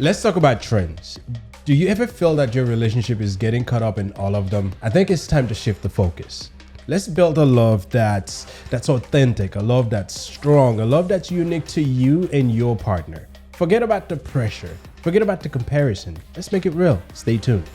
Let's talk about trends. Do you ever feel that your relationship is getting caught up in all of them? I think it's time to shift the focus. Let's build a love that's authentic, a love that's strong, a love that's unique to you and your partner. Forget about the pressure. Forget about the comparison. Let's make it real. Stay tuned.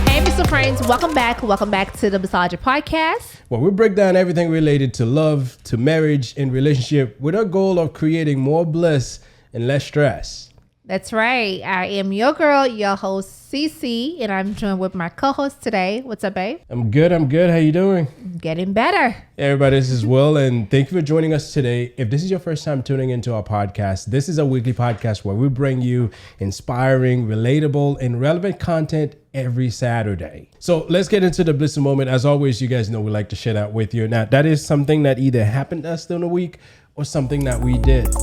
Hey, Mr. Friends, welcome back. Welcome back to the Blissology Podcast. Well, we break down everything related to love, to marriage, and relationship with a goal of creating more bliss and less stress. That's right. I am your girl, your host, Cece, and I'm joined with my co-host today. What's up, babe? I'm good. How you doing? Getting better. Hey everybody, this is Will, and thank you for joining us today. If this is your first time tuning into our podcast, this is a weekly podcast where we bring you inspiring, relatable, and relevant content every Saturday. So let's get into the Bliss moment. As always, you guys know we like to share that with you. Now, that is something that either happened to us during the week or something that we did.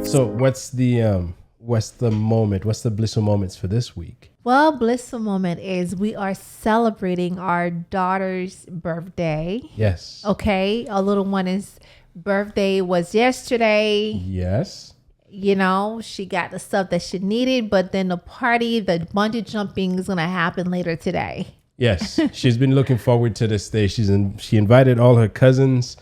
So what's the moment? What's the blissful moments for this week? Well, blissful moment is we are celebrating our daughter's birthday. Yes. Okay. Our little one's birthday was yesterday. Yes. You know, she got the stuff that she needed, but then the bungee jumping is going to happen later today. Yes. She's been looking forward to this day. She invited all her cousins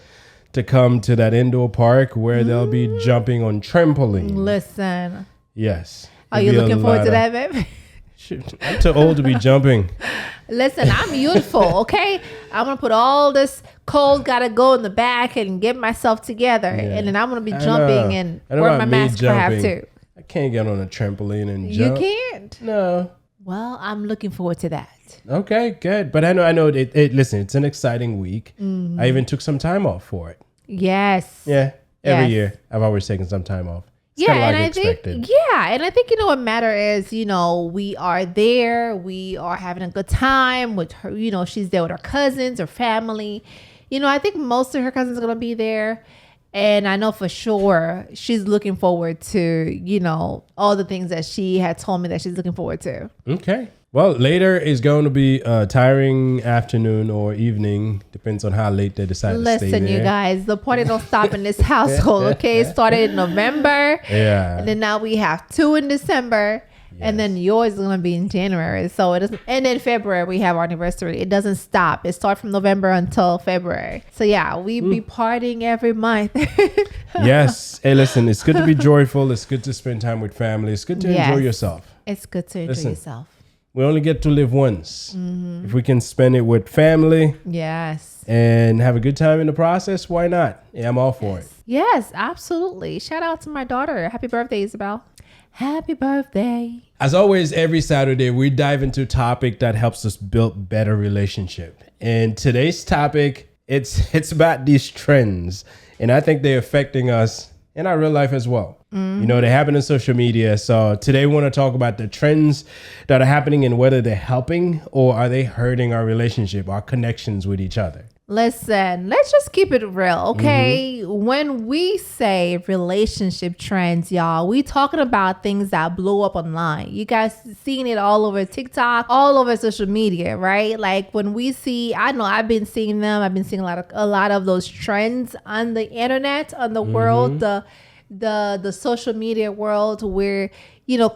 to come to that indoor park where they'll be jumping on trampoline. Listen. Yes. Are you looking forward to that, baby? Shoot, I'm too old to be jumping. Listen, I'm youthful, okay? I'm going to put all this cold gotta go in the back and get myself together. Yeah. And then I'm going to be jumping and wear my mask if I have to. I can't get on a trampoline and jump. You can't? No. Well, I'm looking forward to that. Okay, good. But I know listen, it's an exciting week. Mm-hmm. I even took some time off for it. Yes. Yeah. Every year I've always taken some time off. It's and I think what matter is, we are there. We are having a good time with her. She's there with her cousins, her family. I think most of her cousins are going to be there. And I know for sure she's looking forward to, all the things that she had told me that she's looking forward to. Okay. Well, later is going to be a tiring afternoon or evening. Depends on how late they decide to stay there. Listen, you guys, the party don't stop in this household, okay? It started in November. Yeah. And then now we have 2 in December. Yes. And then yours is going to be in January. So it doesn't, and in February, we have our anniversary. It doesn't stop. It starts from November until February. So yeah, we be partying every month. Yes. Hey, listen, it's good to be joyful. It's good to spend time with family. It's good to enjoy yourself. It's good to enjoy yourself. We only get to live once. Mm-hmm. If we can spend it with family. Yes. And have a good time in the process, why not? Yeah, I'm all for it. Yes, absolutely. Shout out to my daughter. Happy birthday, Isabel. Happy birthday. As always, every Saturday, we dive into a topic that helps us build better relationship. And today's topic, it's about these trends. And I think they're affecting us in our real life as well. Mm-hmm. They happen in social media. So today we want to talk about the trends that are happening and whether they're helping or are they hurting our relationship, our connections with each other. Listen, let's just keep it real, okay? Mm-hmm. When we say relationship trends, y'all, we talking about things that blow up online. You guys seeing it all over TikTok, all over social media, right? Like when we see, I know I've been seeing them. I've been seeing a lot of those trends on the internet, on the world, the social media world where,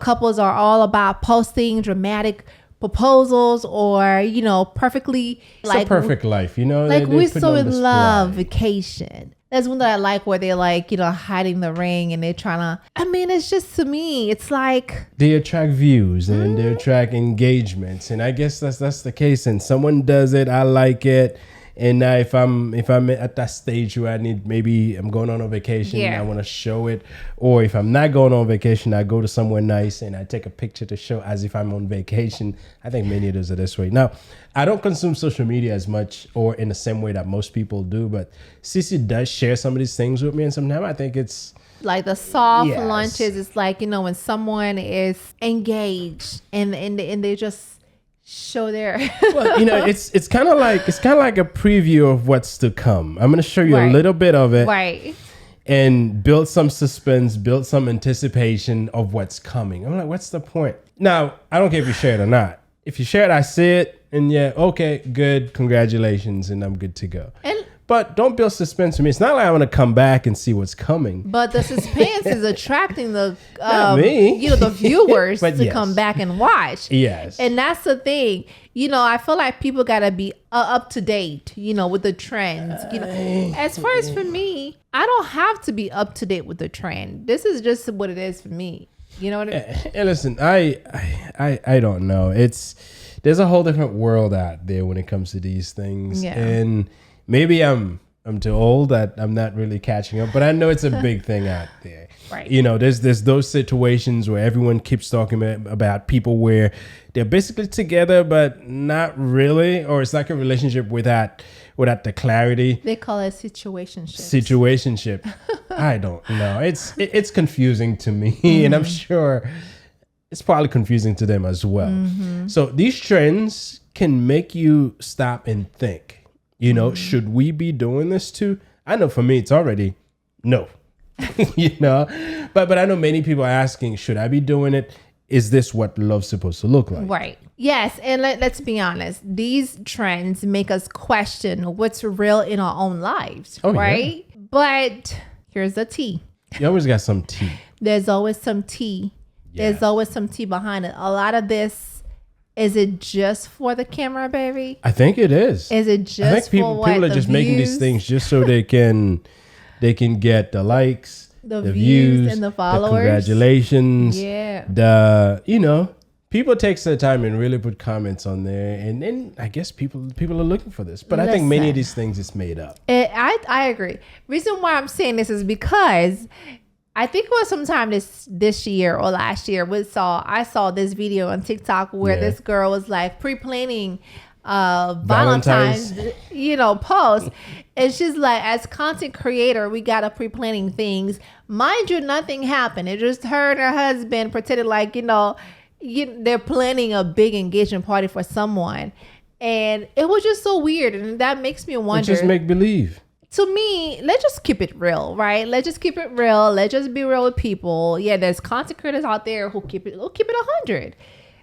couples are all about posting dramatic proposals or perfectly it's a perfect life, like we're so in love vacation. That's one that I like where they're like hiding the ring and they're trying to, it's just, to me it's like they attract views and they attract engagements, and I guess that's the case, and someone does it, I like it. And now if I'm at that stage where I'm going on a vacation and I want to show it, or if I'm not going on vacation, I go to somewhere nice and I take a picture to show as if I'm on vacation. I think many of us are this way. Now, I don't consume social media as much or in the same way that most people do, but Cece does share some of these things with me, and sometimes I think it's like the soft lunches. It's like, when someone is engaged and they just show their well, it's kind of like a preview of what's to come. I'm going to show you a little bit of it, right? and build some suspense, build some anticipation of what's coming. I'm like, what's the point? Now, I don't care if you share it or not. If you share it, I see it, and yeah, okay, good, congratulations, and I'm good to go. But don't build suspense for me. It's not like I want to come back and see what's coming. But the suspense is attracting the me. the viewers to yes. come back and watch. Yes. And that's the thing. I feel like people gotta be up to date, with the trends. As far as for me, I don't have to be up to date with the trend. This is just what it is for me. You know what I mean? And listen, I don't know. There's a whole different world out there when it comes to these things. Yeah. And maybe I'm too old that I'm not really catching up, but I know it's a big thing out there. Right. There's those situations where everyone keeps talking about people where they're basically together, but not really, or it's like a relationship without the clarity. They call it situationship. Situationship. I don't know. It's confusing to me, and I'm sure it's probably confusing to them as well. So these trends can make you stop and think. Should we be doing this too? I know for me, it's already no. But I know many people are asking, should I be doing it? Is this what love's supposed to look like? Right. Yes. And let's be honest. These trends make us question what's real in our own lives. Right. Yeah. But here's the tea. You always got some tea. There's always some tea. Yeah. There's always some tea behind it. A lot of this, is it just for the camera, baby? I think it is. Is it just I think people are just making these things just so they can get the likes, the views, and the followers. The congratulations. Yeah. People take their time and really put comments on there, and then I guess people are looking for this. But I think many of these things is made up. I agree. Reason why I'm saying this is because I think it was sometime this year or last year I saw this video on TikTok where this girl was like pre-planning Valentine's post, and she's like, as content creator, we gotta pre-planning things. Mind you, nothing happened. It just her and her husband pretended like they're planning a big engagement party for someone, and it was just so weird, and that makes me wonder. It's just make believe. To me, let's just keep it real, right? Let's just keep it real. Let's just be real with people. Yeah, there's content creators out there who keep it 100.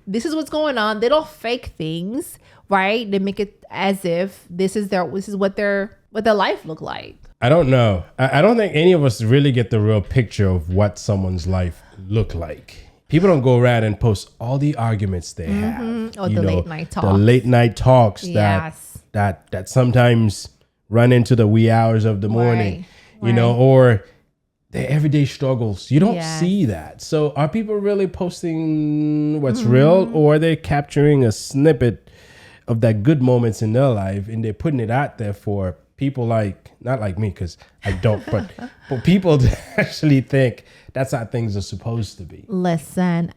This is what's going on. They don't fake things, right? They make it as if this is what their life look like. I don't know. I don't think any of us really get the real picture of what someone's life look like. People don't go around and post all the arguments they have. Or the late night talks. The late night talks yes. that sometimes run into the wee hours of the morning, or their everyday struggles. You don't see that. So are people really posting what's real, or are they capturing a snippet of that good moments in their life and they're putting it out there for people not like me, because I don't, but for people to actually think that's how things are supposed to be. Listen,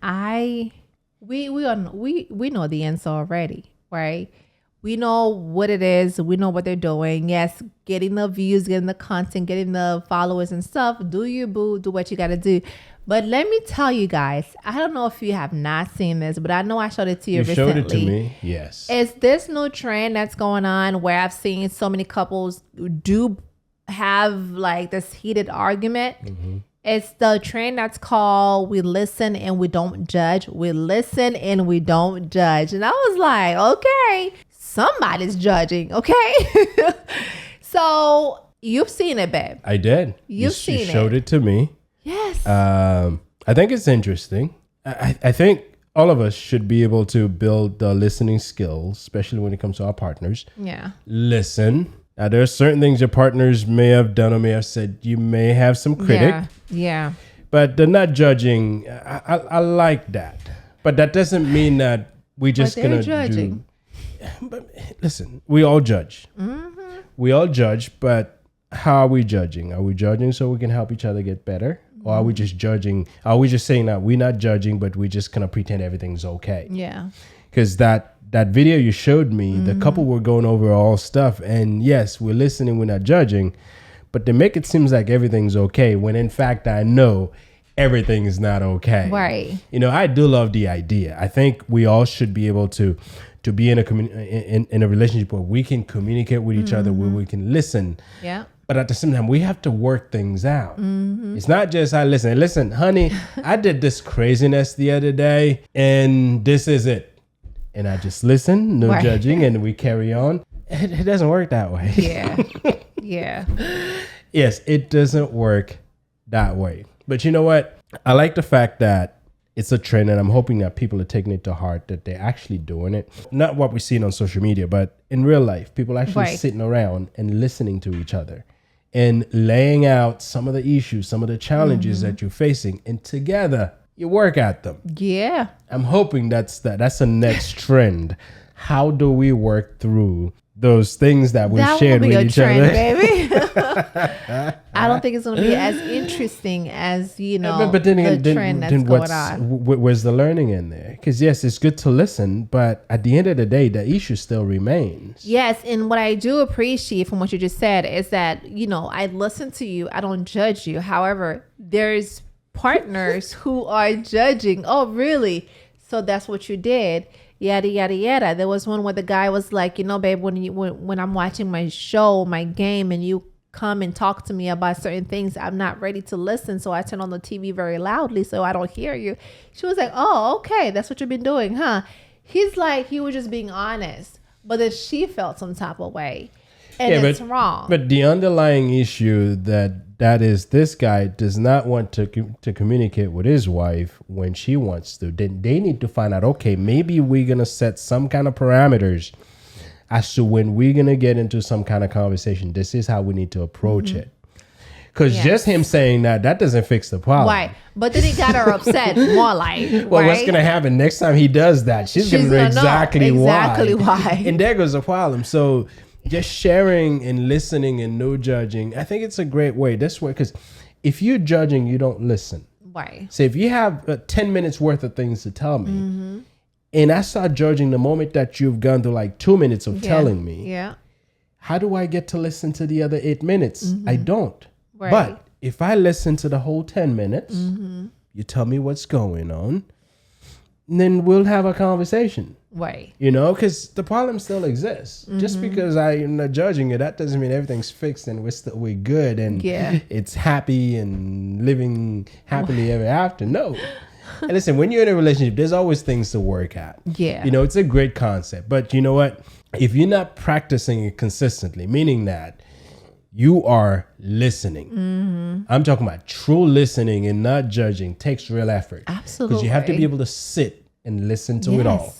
we know the answer already, right? We know what it is. We know what they're doing. Yes, getting the views, getting the content, getting the followers and stuff. Do you, boo? Do what you got to do. But let me tell you guys, I don't know if you have not seen this, but I know I showed it to you recently. You showed it to me, yes. Is this new trend that's going on where I've seen so many couples do have like this heated argument? Mm-hmm. It's the trend that's called we listen and we don't judge. We listen and we don't judge. And I was like, okay, somebody's judging, okay? So you've seen it, babe. I did. You've seen it. You showed it to me. Yes. I think it's interesting. I think all of us should be able to build the listening skills, especially when it comes to our partners. Yeah. Listen. Now, there are certain things your partners may have done or may have said. You may have some critic. Yeah. But they're not judging. I like that. But that doesn't mean that we just going to judging. But listen, we all judge. Mm-hmm. We all judge, but how are we judging? Are we judging so we can help each other get better? Mm-hmm. Or are we just judging? Are we just saying that we're not judging, but we're just going to pretend everything's okay? Yeah. Because that video you showed me, the couple were going over all stuff. And yes, we're listening, we're not judging. But they make it seem like everything's okay, when in fact I know everything is not okay. Right. I do love the idea. I think we all should be able to be in a relationship where we can communicate with each other, where we can listen. Yeah. But at the same time, we have to work things out. It's not just listen, honey, I did this craziness the other day and this is it. And I just listen, no judging, and we carry on. It doesn't work that way. Yeah. Yes, it doesn't work that way. But you know what? I like the fact that it's a trend, and I'm hoping that people are taking it to heart, that they're actually doing it. Not what we're seeing on social media, but in real life, people actually sitting around and listening to each other and laying out some of the issues, some of the challenges that you're facing, and together you work at them. Yeah. I'm hoping that's the next trend. How do we work through those things that we've shared with each other? Baby. I don't think it's going to be as interesting as, but then again, the trend that's going on. Where's the learning in there? Because yes, it's good to listen, but at the end of the day, the issue still remains. Yes, and what I do appreciate from what you just said is that, I listen to you. I don't judge you. However, there's partners who are judging. Oh, really? So that's what you did. Yada, yada, yada. There was one where the guy was like, babe, when I'm watching my show, my game, and you come and talk to me about certain things, I'm not ready to listen. So I turn on the TV very loudly so I don't hear you. She was like, oh, okay. That's what you've been doing, huh? He's like, he was just being honest. But then she felt some type of way. And it's wrong. But the underlying issue that is this guy does not want to communicate with his wife when she wants to. Then they need to find out, okay, maybe we're going to set some kind of parameters as to when we're going to get into some kind of conversation. This is how we need to approach it. Because just him saying that doesn't fix the problem. Right. But then he got her upset more like, well, what's going to happen next time he does that? She's going to know exactly why. And there goes the problem. So just sharing and listening and no judging, I think it's a great way. This way, because if you're judging, you don't listen. Right. So if you have 10 minutes worth of things to tell me, and I start judging the moment that you've gone through like 2 minutes of telling me, how do I get to listen to the other 8 minutes? I don't. Right. But if I listen to the whole 10 minutes, you tell me what's going on, then we'll have a conversation. Right. Because the problem still exists. Just because I'm not judging it, that doesn't mean everything's fixed and we're good and it's happy and living happily ever after. No. And listen, when you're in a relationship, there's always things to work at. Yeah. It's a great concept. But you know what? If you're not practicing it consistently, meaning that you are listening. I'm talking about true listening and not judging takes real effort. Absolutely. Because you have to be able to sit and listen to it all.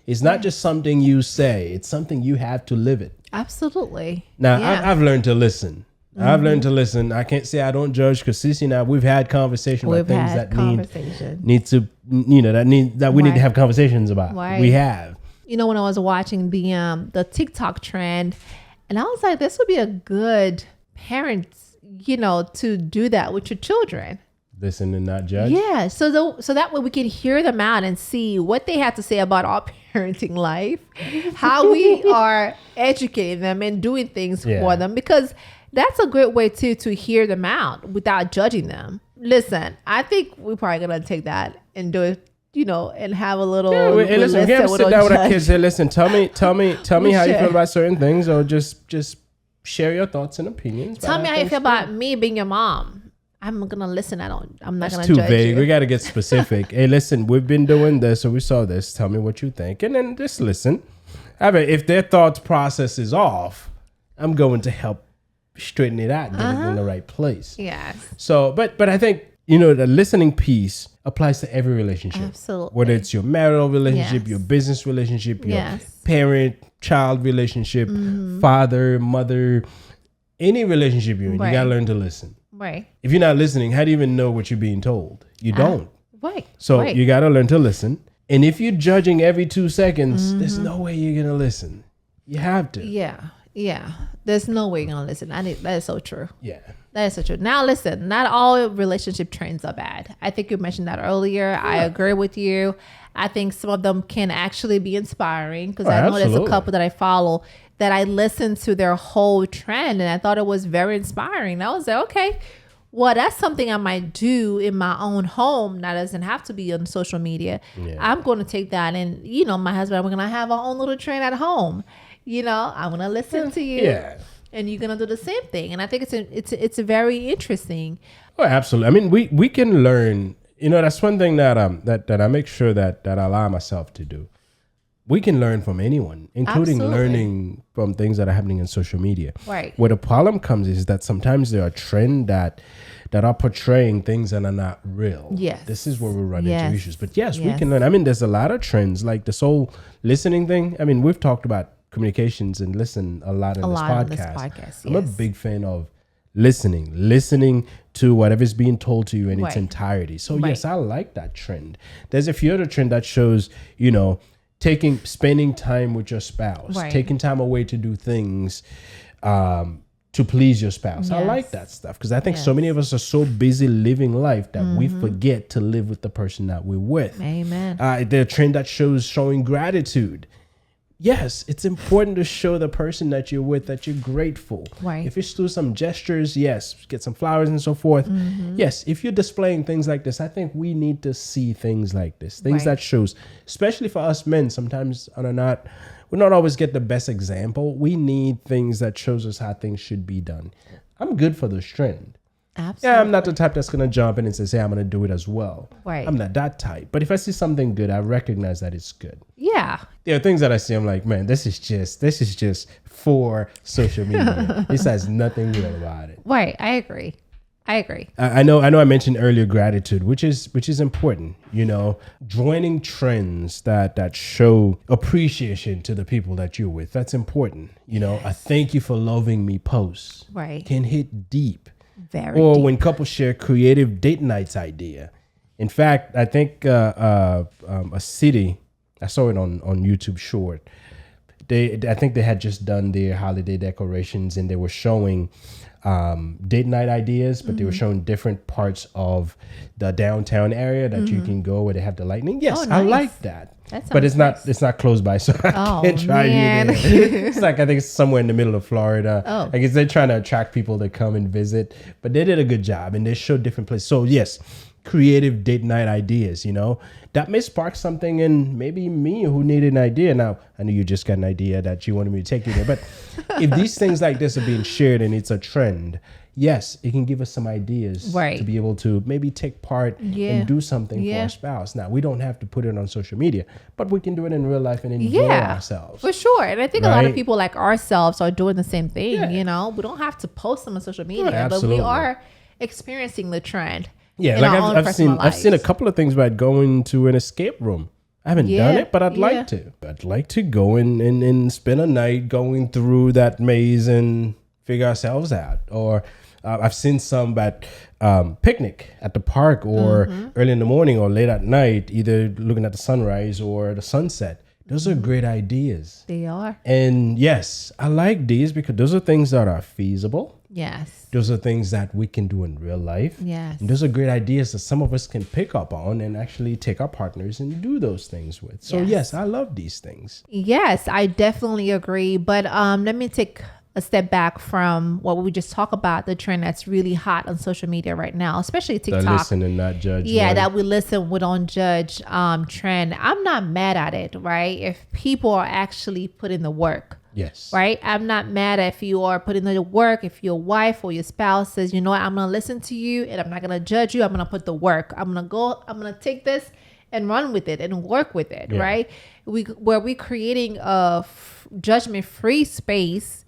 It's not just something you say. It's something you have to live it. Absolutely. Now, I've learned to listen. I've learned to listen. I can't say I don't judge because Cece and I, we've had conversations about things that need to, that we need to have conversations about. Right. We have. When I was watching the TikTok trend, and I was like, this would be a good parent, to do that with your children. Listen and not judge. Yeah. So that way we can hear them out and see what they have to say about our parenting life, how we are educating them and doing things for them, because that's a great way to hear them out without judging them. Listen, I think we're probably going to take that and do it, and have a little. Yeah, hey, listen, we have to sit down with our kids. Say, listen, tell me how you feel about certain things, or just share your thoughts and opinions. Tell me how you feel about me being your mom. I'm gonna listen. I'm not gonna judge you. Too vague. You. We gotta get specific. Hey, listen, we've been doing this, or we saw this. Tell me what you think, and then just listen. If their thoughts process is off, I'm going to help straighten it out and get it in the right place. Yes. So, but I think the listening piece applies to every relationship. Absolutely. Whether it's your marital relationship, your business relationship, your parent-child relationship, father, mother, any relationship you're in, you gotta learn to listen. Right. If you're not listening, how do you even know what you're being told? You don't. Right. So you got to learn to listen. And if you're judging every 2 seconds, there's no way you're going to listen. You have to. Yeah. Yeah. There's no way you're going to listen. That is so true. Yeah. That is so true. Now, listen, not all relationship trends are bad. I think you mentioned that earlier. Yeah. I agree with you. I think some of them can actually be inspiring because I know there's a couple that I follow that I listened to their whole trend and I thought it was very inspiring. I was like, okay, well, that's something I might do in my own home. That doesn't have to be on social media. Yeah. I'm going to take that and, my husband, we're going to have our own little trend at home. I'm going to listen to you. Yeah. and you're gonna do the same thing. And I think it's a very interesting. Oh, absolutely. I mean, we can learn. You know, that's one thing that that I make sure that I allow myself to do. We can learn from anyone, including learning from things that are happening in social media. Right. Where the problem comes is that sometimes there are trends that are portraying things that are not real. Yes. This is where we run into issues. But yes, we can learn. I mean, there's a lot of trends, like this whole listening thing. I mean, we've talked about communications and listen a lot in this podcast. I'm a big fan of listening to whatever's being told to you in its entirety. So yes, I like that trend. There's a few other trend that shows, you know, spending time with your spouse, taking time away to do things to please your spouse. I like that stuff because I think so many of us are so busy living life that we forget to live with the person that we're with. Amen. The trend that shows showing gratitude. Yes, it's important to show the person that you're with that you're grateful. Right. If it's through some gestures, yes, get some flowers and so forth. Yes, if you're displaying things like this, I think we need to see things like this. Things that shows, especially for us men, sometimes we don't always get the best example. We need things that shows us how things should be done. I'm good for this trend. Absolutely. Yeah, I'm not the type that's going to jump in and say, I'm going to do it as well. Right. I'm not that type. But if I see something good, I recognize that it's good. Yeah. There are things that I see, I'm like, man, this is just for social media. This has nothing real about it. Right. I agree. I know I mentioned earlier gratitude, which is important, you know, joining trends that show appreciation to the people that you're with. That's important. You know, a thank you for loving me post can hit deep. Very or deep. When couples share creative date nights idea. In fact, I think a city, I saw it on YouTube Short. I think they had just done their holiday decorations and they were showing date night ideas, but they were showing different parts of the downtown area that you can go where they have the lightning. Yes, nice. I like that. But it's not close by, so I can't try you there. It's like, I think it's somewhere in the middle of Florida. I guess they're trying to attract people to come and visit, but they did a good job and they showed different places. So yes, creative date night ideas, you know, that may spark something in maybe me who needed an idea. Now, I know you just got an idea that you wanted me to take you there, but if these things like this are being shared and it's a trend, yes, it can give us some ideas to be able to maybe take part and do something for our spouse. Now, we don't have to put it on social media, but we can do it in real life and enjoy ourselves. For sure. And I think a lot of people like ourselves are doing the same thing, you know. We don't have to post them on social media, but we are experiencing the trend. Yeah, like I've seen a couple of things about going to an escape room. I haven't done it, but I'd like to. I'd like to go and spend a night going through that maze and figure ourselves out. Or I've seen some about picnic at the park or early in the morning or late at night, either looking at the sunrise or the sunset. Those are great ideas. They are. And yes, I like these because those are things that are feasible. Yes. Those are things that we can do in real life. Yes. And those are great ideas that some of us can pick up on and actually take our partners and do those things with. So yes, I love these things. Yes, I definitely agree. But let me take a step back from what we just talked about, the trend that's really hot on social media right now, especially TikTok. The listen and not judge. Yeah, that we listen, we don't judge trend. I'm not mad at it, right? If people are actually putting the work. Yes. Right? I'm not mad if you are putting in the work. If your wife or your spouse says, you know what, I'm going to listen to you and I'm not going to judge you. I'm going to put the work. I'm going to take this and run with it and work with it, right? We're creating a judgment-free space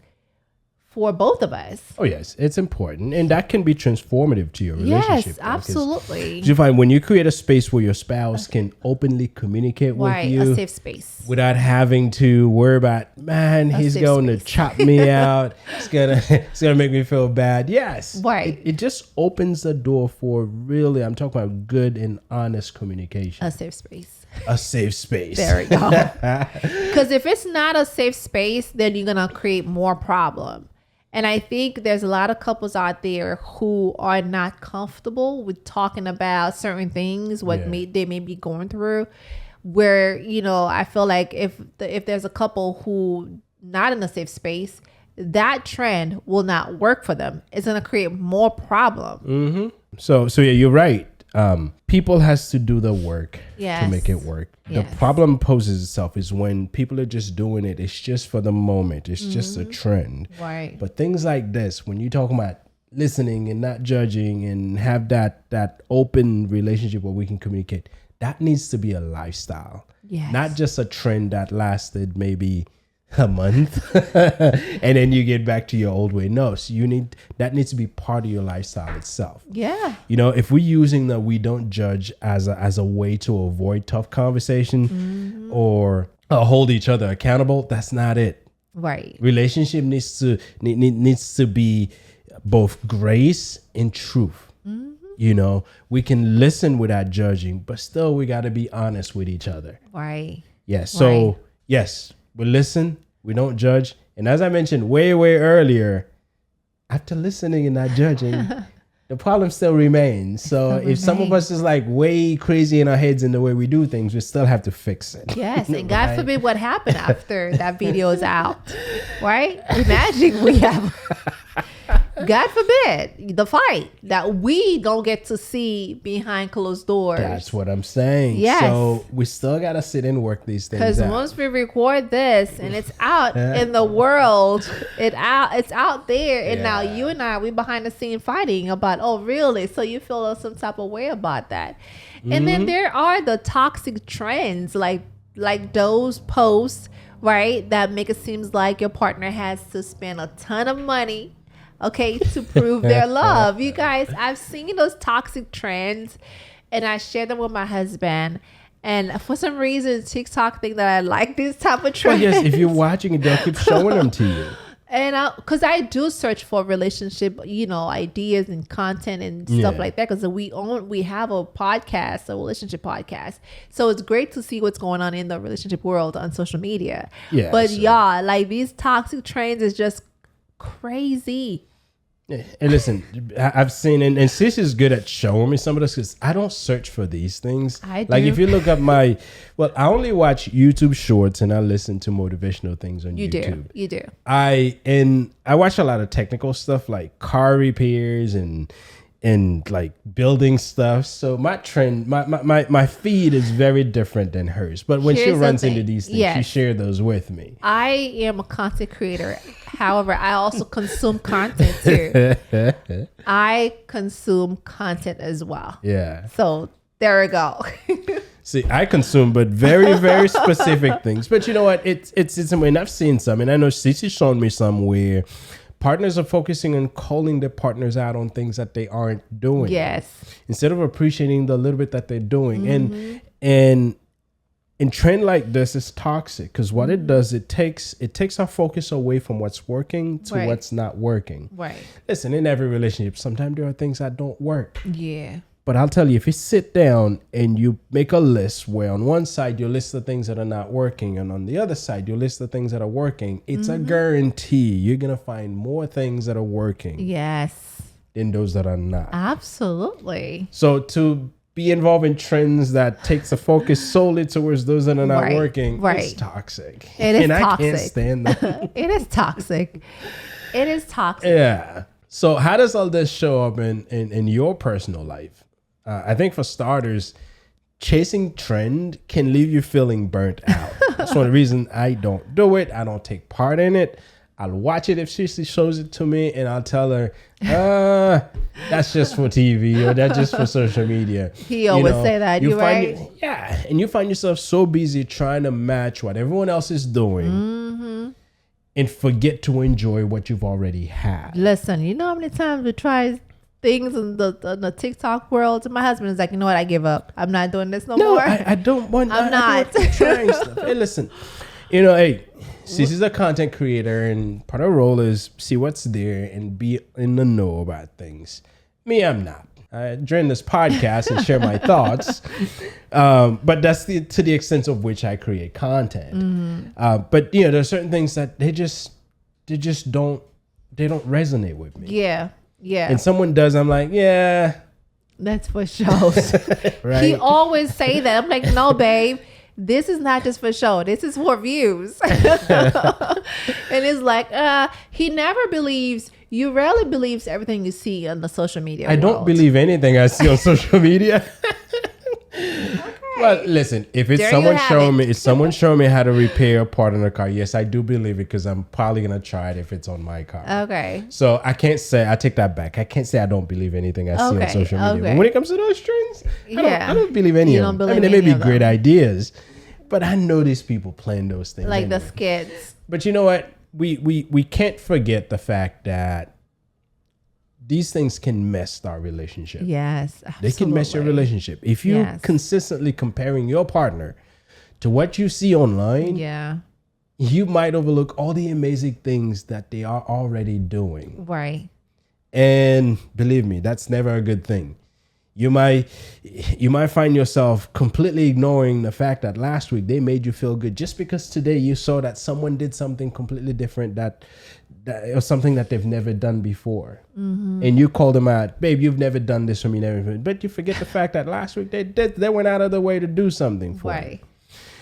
for both of us. Oh, yes. It's important. And that can be transformative to your relationship. Yes, absolutely. You find when you create a space where your spouse can openly communicate with you. A safe space. Without having to worry about, man, he's going to chop me out. It's gonna make me feel bad. Yes. Right. It just opens the door for really, I'm talking about good and honest communication. A safe space. A safe space. There we go. Because if it's not a safe space, then you're going to create more problem. And I think there's a lot of couples out there who are not comfortable with talking about certain things, they may be going through, where, you know, I feel like if there's a couple who not in a safe space, that trend will not work for them. It's going to create more problem. So yeah, you're right. people has to do the work Yes. to make it work. Yes. The problem poses itself is when people are just doing it. It's just for the moment. It's just a trend. Right. But things like this, when you talk about listening and not judging and have that open relationship where we can communicate, that needs to be a lifestyle. Yes. Not just a trend that lasted maybe a month and then you get back to your old way. No, so that needs to be part of your lifestyle itself. Yeah. You know, if we're using the we don't judge as a way to avoid tough conversation or hold each other accountable, that's not it. Right. Relationship needs to be both grace and truth. You know, we can listen without judging, but still we got to be honest with each other. Right. Yes. So yes, we listen, we don't judge. And as I mentioned way earlier, after listening and not judging, the problem still remains. So if some of us is like way crazy in our heads in the way we do things, we still have to fix it. Yes, and God forbid what happened after that video is out, right? Imagine we have, God forbid, the fight that we don't get to see behind closed doors. That's what I'm saying. Yes. So we still got to sit and work these things Because out. once we record this and it's out in the world, it's out there, and now you and I, we behind the scene fighting about, oh, really? So you feel some type of way about that. And then there are the toxic trends, like those posts, right, that make it seem like your partner has to spend a ton of money, okay, to prove their love. You guys, I've seen those toxic trends and I share them with my husband. And for some reason, TikTok think that I like these type of trends. Well, yes, if you're watching it, they'll keep showing them to you. And because I do search for relationship, ideas and content and stuff like that. Because we have a podcast, a relationship podcast. So it's great to see what's going on in the relationship world on social media. Yeah. But y'all, like these toxic trends is just crazy. Yeah. And listen, I've seen, and Sis is good at showing me some of this because I don't search for these things. I do. Like if you look up I only watch YouTube shorts and I listen to motivational things on YouTube. You do. I watch a lot of technical stuff like car repairs and like building stuff. So my trend, my feed is very different than hers. But when she runs into these things, she shares those with me. I am a content creator. However, I also consume content too. I consume content as well. Yeah. So there we go. See, I consume, but very, very specific things. But you know what? It's and I've seen some, and I know Cece's shown me some where partners are focusing on calling their partners out on things that they aren't doing. Yes. Instead of appreciating the little bit that they're doing. And trend like this is toxic because what it does, it takes our focus away from what's working to what's not working. Right. Listen, in every relationship, sometimes there are things that don't work. Yeah. But I'll tell you, if you sit down and you make a list where on one side you list the things that are not working and on the other side you list the things that are working, it's a guarantee you're going to find more things that are working than those that are not. Absolutely. So to be involved in trends that takes the focus solely towards those that are not working, it's toxic. It is toxic. I can't stand that. It is toxic. It is toxic. Yeah. So how does all this show up in your personal life? I think for starters, chasing trend can leave you feeling burnt out. That's one of the reasons I don't do it. I don't take part in it. I'll watch it if she shows it to me and I'll tell her, that's just for TV or that's just for social media. He always say that, you right? And you find yourself so busy trying to match what everyone else is doing and forget to enjoy what you've already had. Listen, you know how many times we try things in the TikTok world, and my husband is like, you know what, I give up. I'm not doing this no more. I don't want. I'm not trying stuff. Hey, listen, Cece's a content creator, and part of her role is see what's there and be in the know about things. Me, I'm not. During this podcast and share my thoughts, but that's to the extent of which I create content. But there are certain things that they just don't resonate with me. Yeah. And someone does, I'm like, yeah. That's for show. Right? He always say that. I'm like, no, babe, this is not just for show. This is for views. And it's like, he never believes You rarely believe everything you see on the social media I don't world. believe anything I see on social media. Well, listen, if it's There someone you have showing it. me, if someone showing me how to repair a part on a car, yes, I do believe it because I'm probably gonna try it if it's on my car. Okay. So I can't say, I take that back. I can't say I don't believe anything I see on Okay, social media. okay. But when it comes to those trends, Yeah. I don't believe any You of don't them. I believe mean, they may any be of great them. ideas, but I know these people playing those things. Like the anyway. skits. But you know what? We can't forget the fact that these things can mess our relationship. Yes. They can mess your absolutely. relationship. If you Yes. consistently comparing your partner to what you see online, Yeah. you might overlook all the amazing things that they are already doing. Right. And believe me, that's never a good thing. You might find yourself completely ignoring the fact that last week they made you feel good just because today you saw that someone did something completely different that or something that they've never done before. And you call them out, babe, you've never done this for me, never. But you forget the fact that last week they went out of their way to do something for you. Right.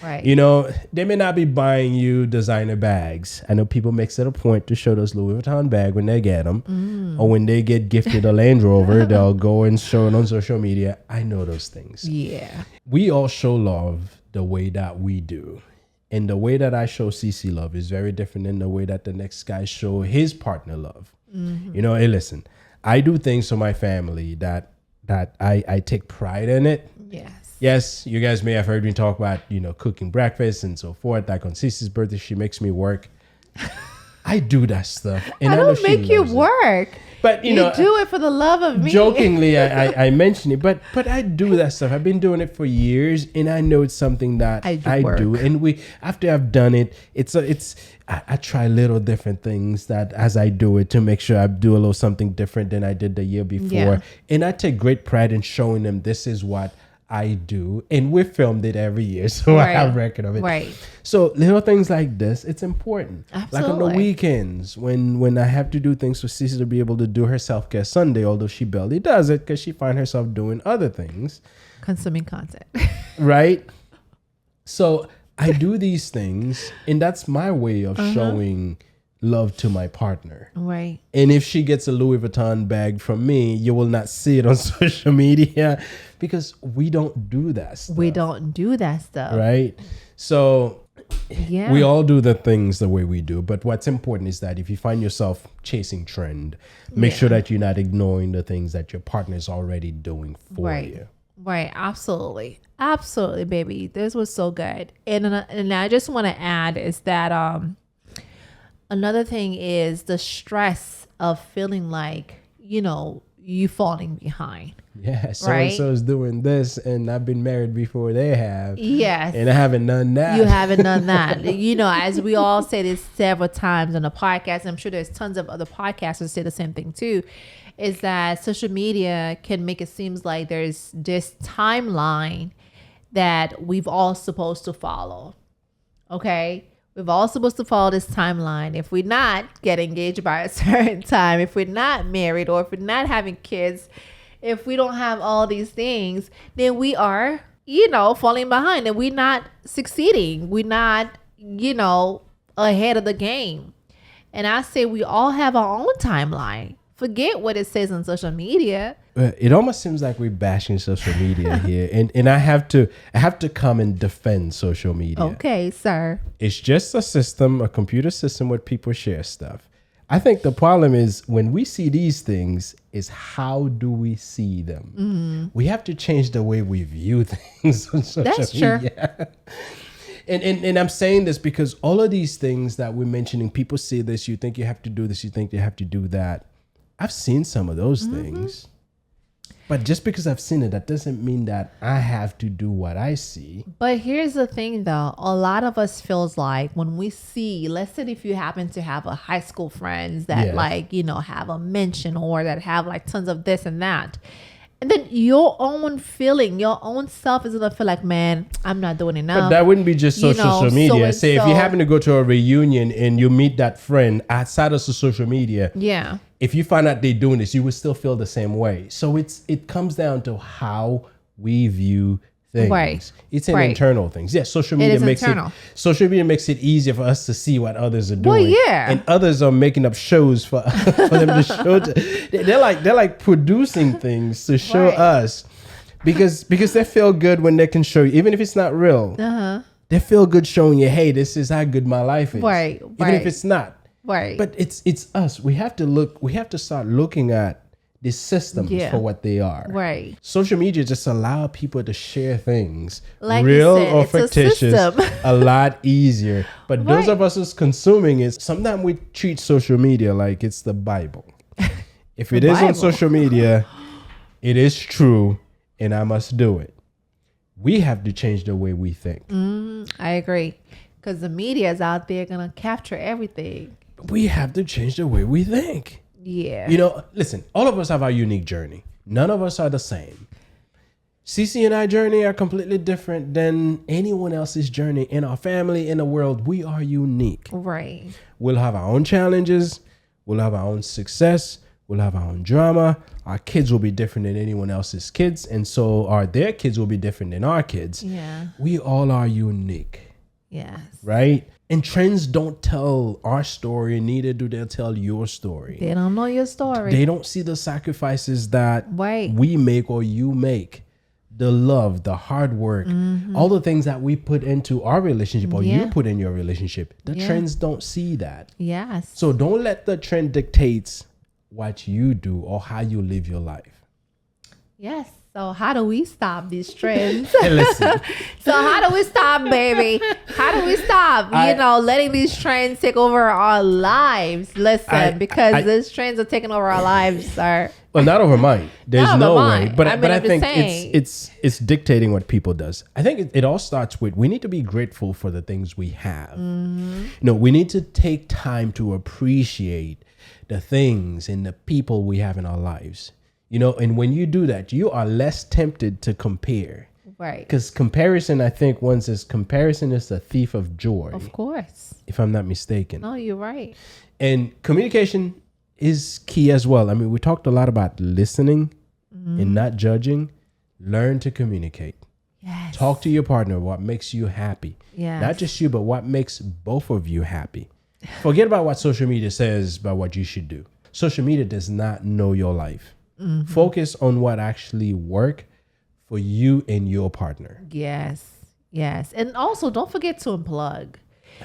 Right. You know, they may not be buying you designer bags. I know people makes it a point to show those Louis Vuitton bag when they get them, or when they get gifted a Land Rover, they'll go and show it on social media. I know those things. Yeah. We all show love the way that we do. And the way that I show CC love is very different than the way that the next guy show his partner love. You know, hey, listen, I do things for my family that I take pride in it. Yes. Yes, you guys may have heard me talk about, you know, cooking breakfast and so forth. Like on Cece's birthday, she makes me work. I do that stuff. And I know don't she make you loves it. work. But, you know, do it for the love of me. jokingly, I mention it, but I do that stuff. I've been doing it for years, and I know it's something that I do I work. do. And after I've done it, I try little different things that as I do it to make sure I do a little something different than I did the year before. Yeah. And I take great pride in showing them this is what I do, and we filmed it every year, so I have record of it. Right. So little things like this, it's important. Absolutely. Like on the weekends when I have to do things for Cece to be able to do her self-care Sunday, although she barely does it because she finds herself doing other things, Consuming content. right? So I do these things, and that's my way of showing love to my partner. Right. And if she gets a Louis Vuitton bag from me, you will not see it on social media because we don't do that stuff. We don't do that stuff. Right? So Yeah. we all do the things the way we do. But what's important is that if you find yourself chasing trend, make sure that you're not ignoring the things that your partner is already doing for you. Right. Absolutely. Absolutely, baby. This was so good. And I just want to add is that another thing is the stress of feeling like, you know, you falling behind. Yeah, so-and-so is doing this, and I've been married before they have. Yes. And I haven't done that. You haven't done that. You know, as we all say this several times on the podcast, and I'm sure there's tons of other podcasters say the same thing too, is that social media can make it seem like there's this timeline that we've all supposed to follow. Okay? We've all supposed to follow this timeline. If we're not get engaged by a certain time, if we're not married, or if we're not having kids, if we don't have all these things, then we are, you know, falling behind and we're not succeeding. We're not, you know, ahead of the game. And I say we all have our own timeline. Forget what it says on social media. It almost seems like we're bashing social media here, and I have to come and defend social media. Okay, sir. It's just a system, a computer system where people share stuff. I think the problem is when we see these things is how do we see them? Mm-hmm. We have to change the way we view things on social That's true. media. And I'm saying this because all of these things that we're mentioning, people say this, you think you have to do this, you think you have to do that. I've seen some of those things. But just because I've seen it, that doesn't mean that I have to do what I see. But here's the thing though, a lot of us feels like when we see, let's say if you happen to have a high school friends that like, you know, have a mention or that have like tons of this and that. And then your own feeling, your own self is gonna feel like, man, I'm not doing enough. But that wouldn't be just social media. Say if you happen to go to a reunion and you meet that friend outside of social media. Yeah. If you find out they're doing this, you would still feel the same way. So it comes down to how we view things. Right. It's an Right. internal things. Yes, social It media is internal. social media makes it easier for us to see what others are doing. Well, yeah. And others are making up shows for, for them to show. They're like producing things to show Right. us because they feel good when they can show you, even if it's not real. They feel good showing you, hey, this is how good my life is. Right, Even right. if it's not. Right. But it's us. We have to start looking at the systems Yeah. for what they are. Right. Social media just allow people to share things, Like you real said, or it's a fictitious, system. a lot easier. But those Right. of us who's consuming it, sometimes we treat social media like it's the Bible. If it is on Bible. social media, it is true, and I must do it. We have to change the way we think. I agree. Because the media is out there going to capture everything. We have to change the way we think. Yeah. You know, listen, all of us have our unique journey. None of us are the same. Cece and I journey are completely different than anyone else's journey in our family, in the world. We are unique. Right. We'll have our own challenges. We'll have our own success. We'll have our own drama. Our kids will be different than anyone else's kids. And so their kids will be different than our kids. Yeah. We all are unique, Yes. right? And trends don't tell our story, neither do they tell your story. They don't know your story. They don't see the sacrifices that Right. we make or you make, the love, the hard work, all the things that we put into our relationship or you Yeah. put in your relationship. The Yeah. trends don't see that. Yes. So don't let the trend dictate what you do or how you live your life. Yes. So how do we stop these trends? Hey, listen, So how do we stop, baby? How do we stop, letting these trends take over our lives? Listen, because these trends are taking over our lives, sir. well, not over mine. There's Not no over way. mine. But I mean, but I I'm just think saying. it's dictating what people does. I think it all starts with we need to be grateful for the things we have. We need to take time to appreciate the things and the people we have in our lives. And when you do that, you are less tempted to compare. Right. Because comparison, I think one says comparison is the thief of joy, Of course. if I'm not mistaken. No, you're right. And communication is key as well. I mean, we talked a lot about listening and not judging. Learn to communicate. Yes. Talk to your partner what makes you happy. Yes. Not just you, but what makes both of you happy. Forget about what social media says about what you should do. Social media does not know your life. Focus on what actually work for you and your partner. Yes. Yes. And also don't forget to unplug.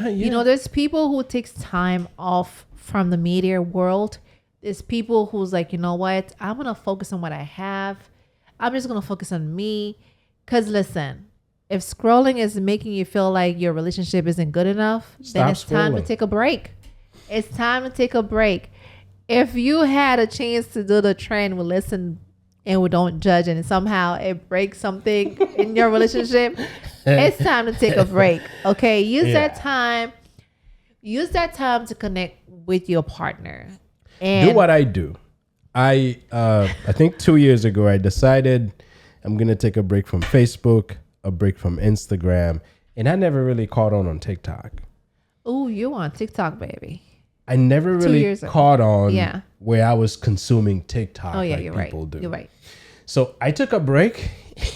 Yeah. There's people who takes time off from the media world. There's people who's like, you know what? I'm going to focus on what I have. I'm just going to focus on me. Because listen, if scrolling is making you feel like your relationship isn't good enough, then Stop it's time to scrolling. take a break. It's time to take a break. If you had a chance to do the trend, we listen and we don't judge, and somehow it breaks something in your relationship, it's time to take a break. Okay. Use that time to connect with your partner. And Do what I do. I think 2 years ago, I decided I'm going to take a break from Facebook, a break from Instagram, and I never really caught on TikTok. Oh, you on TikTok, baby. I never really years ago. caught on Yeah. where I was consuming TikTok Oh, yeah, like you're right. people do. You're right. So I took a break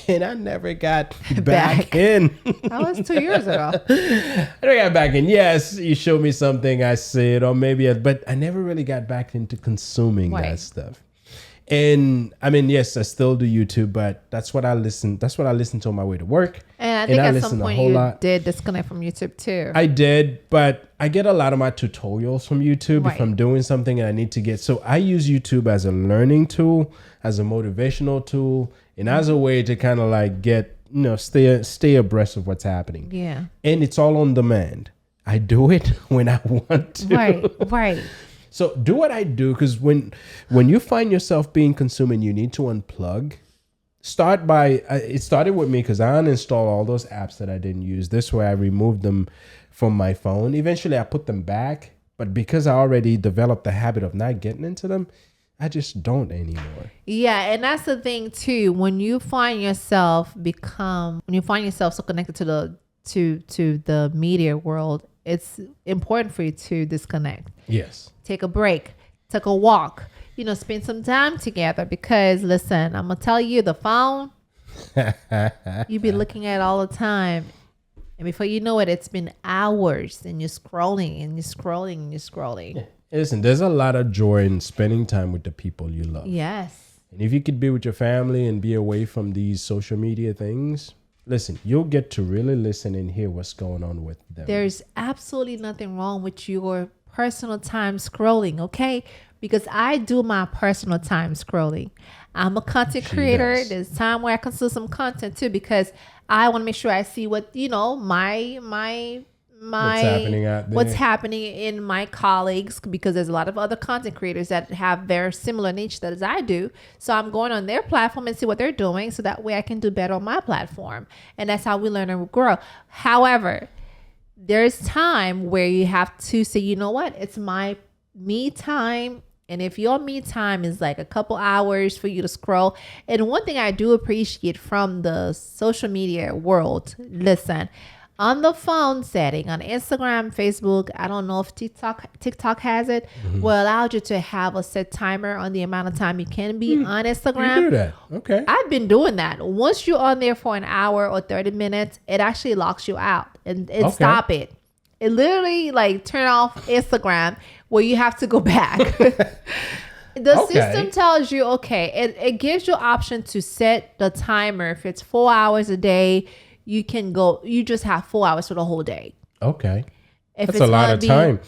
and I never got back Back. in. That was 2 years ago. I never got back in. Yes, you show me something, I see it, or maybe, but I never really got back into consuming Right. that stuff. And I mean, yes, I still do YouTube, but that's what I listen. That's what I listen to on my way to work. And I think at listen some a point whole you lot. did disconnect from YouTube too. I did, but I get a lot of my tutorials from YouTube Right. if I'm doing something and I need to get. So I use YouTube as a learning tool, as a motivational tool, and as a way to kind of like get, stay abreast of what's happening. Yeah. And it's all on demand. I do it when I want to. Right. So do what I do, because when you find yourself being consumed and you need to unplug, start by, it started with me because I uninstalled all those apps that I didn't use. This way I removed them from my phone. Eventually I put them back, but because I already developed the habit of not getting into them, I just don't anymore. Yeah, and that's the thing too. When you find yourself so connected to the media world, it's important for you to disconnect. Yes. Take a break, take a walk, spend some time together, because listen, I'm gonna tell you, the phone, You be looking at it all the time. And before you know it, it's been hours and you're scrolling and you're scrolling and you're scrolling. Yeah. Listen, there's a lot of joy in spending time with the people you love. Yes. And if you could be with your family and be away from these social media things, listen, you'll get to really listen and hear what's going on with them. There's absolutely nothing wrong with your personal time scrolling, okay? Because I do my personal time scrolling. I'm a content creator. Does. There's time where I consume some content too, because I want to make sure I see what, my what's happening out there. What's happening in my colleagues, because there's a lot of other content creators that have very similar niche as I do. So I'm going on their platform and see what they're doing, so that way I can do better on my platform. And that's how we learn and grow. However, there's time where you have to say, you know what, it's my me time. And if your me time is like a couple hours for you to scroll, and one thing I do appreciate from the social media world, listen, on the phone setting, on Instagram, Facebook, I don't know if TikTok has it, will allow you to have a set timer on the amount of time you can be on Instagram. You do that. Okay. I've been doing that. Once you're on there for an hour or 30 minutes, it actually locks you out and stop it. It literally like turn off Instagram where you have to go back. The system tells you, it gives you option to set the timer. If it's 4 hours a day, you can go, you just have 4 hours for the whole day. Okay. If That's a lot of time.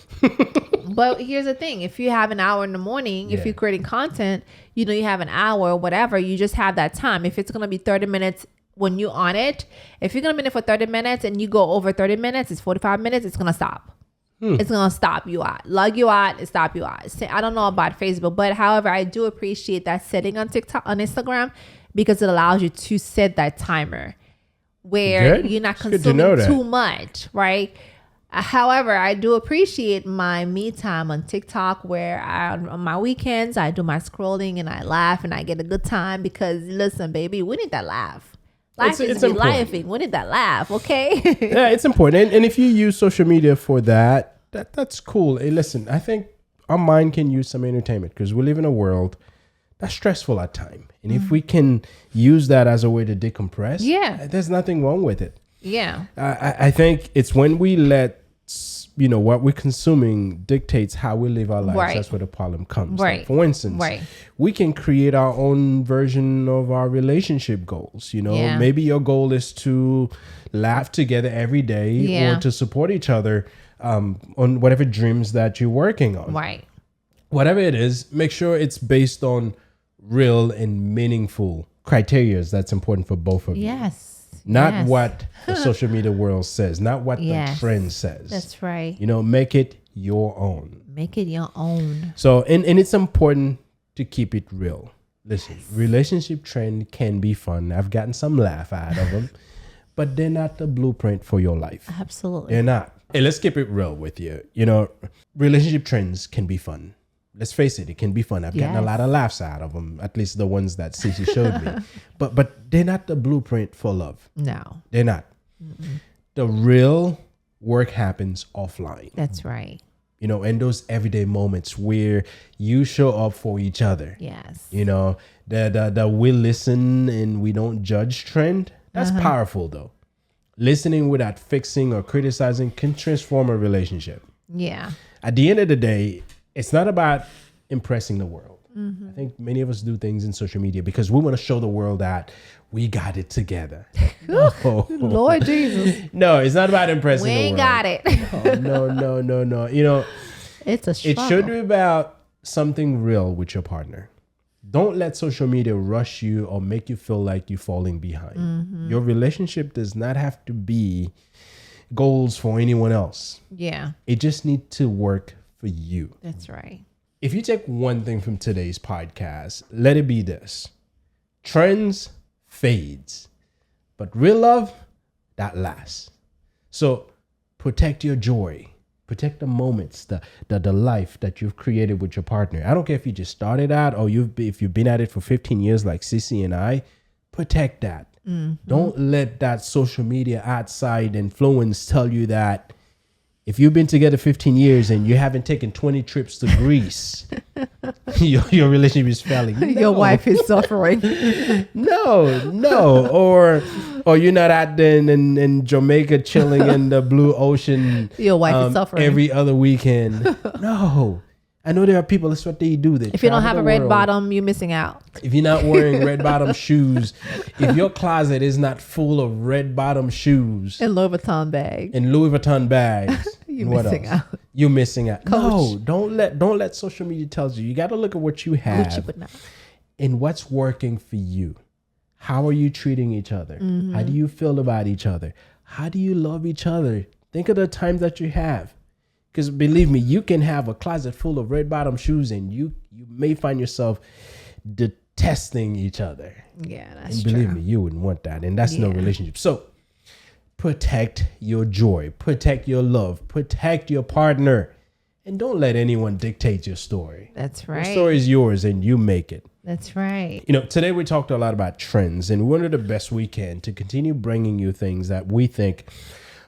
But here's the thing. If you have an hour in the morning, if you're creating content, you have an hour or whatever, you just have that time. If it's going to be 30 minutes when you're on it, if you're going to be in it for 30 minutes and you go over 30 minutes, it's 45 minutes, it's going to stop. It's going to stop you out, log you out, and stop you out. I don't know about Facebook, but however, I do appreciate that setting on TikTok, on Instagram, because it allows you to set that timer where you're not consuming too much, right? However, I do appreciate my me time on TikTok, where on my weekends, I do my scrolling and I laugh and I get a good time, because listen, baby, we need that laugh. Life is laughing. We need that laugh, okay? Yeah, it's important. And if you use social media for that's cool. Hey, listen, I think our mind can use some entertainment, because we live in a world that's stressful at times. And if we can use that as a way to decompress, there's nothing wrong with it. Yeah. I think it's when we let, what we're consuming dictates how we live our lives. Right. That's where the problem comes. Right. Like, for instance, we can create our own version of our relationship goals. Maybe your goal is to laugh together every day or to support each other on whatever dreams that you're working on. Right. Whatever it is, make sure it's based on real and meaningful criteria that's important for both of you. Yes. Not what the social media world says, not what the trend says. That's right. Make it your own. Make it your own. So, and it's important to keep it real. Listen, relationship trend can be fun. I've gotten some laugh out of them, but they're not the blueprint for your life. Absolutely. They're not. Hey, let's keep it real with you. Relationship trends can be fun. Let's face it can be fun. I've gotten a lot of laughs out of them, at least the ones that Cici showed me. But they're not the blueprint for love. No. They're not. Mm-mm. The real work happens offline. That's right. In those everyday moments where you show up for each other. Yes. The we listen and we don't judge trend. That's powerful, though. Listening without fixing or criticizing can transform a relationship. Yeah. At the end of the day, it's not about impressing the world. I think many of us do things in social media because we want to show the world that we got it together. No. Lord Jesus. No, it's not about impressing the world. We ain't got it. No. It's a struggle. It should be about something real with your partner. Don't let social media rush you or make you feel like you're falling behind. Your relationship does not have to be goals for anyone else. Yeah. It just needs to work for you. That's right. If you take one thing from today's podcast, let it be this. Trends fades, but real love, that lasts. So protect your joy. Protect the moments, the life that you've created with your partner. I don't care if you just started out or if you've been at it for 15 years like Cici and I, protect that. Don't let that social media outside influence tell you that if you've been together 15 years and you haven't taken 20 trips to Greece, your relationship is failing. No. Your wife is suffering. No. Or you're not out there in Jamaica chilling in the blue ocean. Your wife is suffering every other weekend. No. I know there are people, that's what they do. If you don't have a red bottom, you're missing out. If you're not wearing red bottom shoes, if your closet is not full of red bottom shoes and Louis Vuitton bags, you're missing out. You're missing out. Coach. No, don't let social media tell you. You got to look at what you have and what's working for you. How are you treating each other? Mm-hmm. How do you feel about each other? How do you love each other? Think of the times that you have. Because believe me, you can have a closet full of red bottom shoes and you may find yourself detesting each other. Yeah, that's true. And believe me, you wouldn't want that. And that's no relationship. So protect your joy, protect your love, protect your partner. And don't let anyone dictate your story. That's right. Your story is yours and you make it. That's right. Today we talked a lot about trends, and we're going to do the best we can to continue bringing you things that we think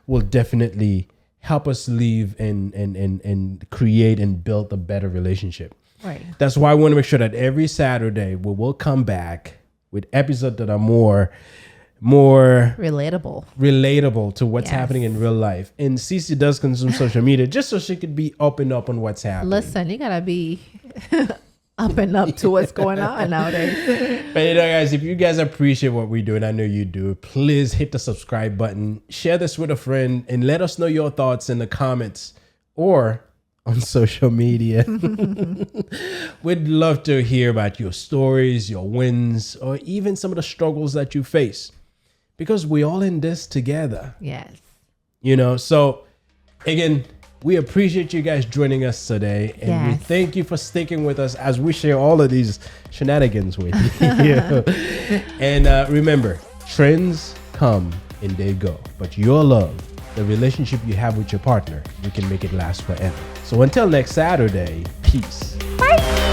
will definitely help us live and create and build a better relationship. Right. That's why I want to make sure that every Saturday we will come back with episodes that are more relatable to what's happening in real life. And Cece does consume social media just so she could be up and up on what's happening. Listen, you gotta be up and up to what's going on nowadays. But guys, if you guys appreciate what we do, and I know you do, please hit the subscribe button, share this with a friend, and let us know your thoughts in the comments or on social media. We'd love to hear about your stories, your wins, or even some of the struggles that you face, because we're all in this together. Yes. So again, we appreciate you guys joining us today, and we thank you for sticking with us as we share all of these shenanigans with you. And remember, trends come and they go, but your love, the relationship you have with your partner, you can make it last forever. So until next Saturday, peace. Bye.